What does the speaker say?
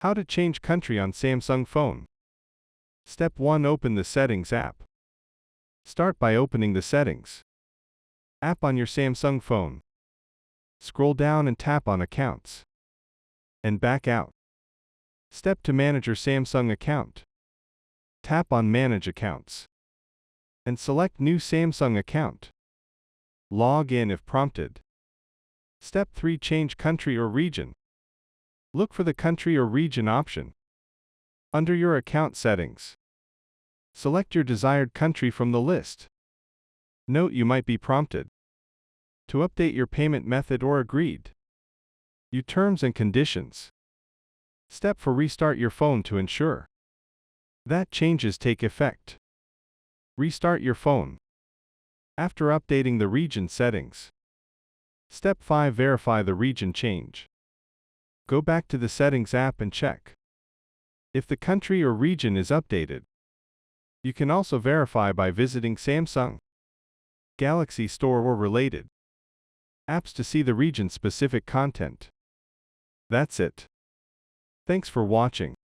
How to change country on Samsung phone. Step 1. Open the Settings app. Start by opening the Settings app on your Samsung phone. Scroll down and tap on Accounts. And back out. Step 2. Manage your Samsung account. Tap on Manage Accounts. And select New Samsung account. Log in if prompted. Step 3. Change country or region. Look for the country or region option. Under your account settings, select your desired country from the list. Note you might be prompted to update your payment method or agreed to terms and conditions. Step 4. Restart your phone to ensure that changes take effect. Restart your phone after updating the region settings. Step 5. Verify the region change. Go back to the Settings app and check if the country or region is updated. You can also verify by visiting Samsung Galaxy Store or related apps to see the region-specific content. That's it. Thanks for watching.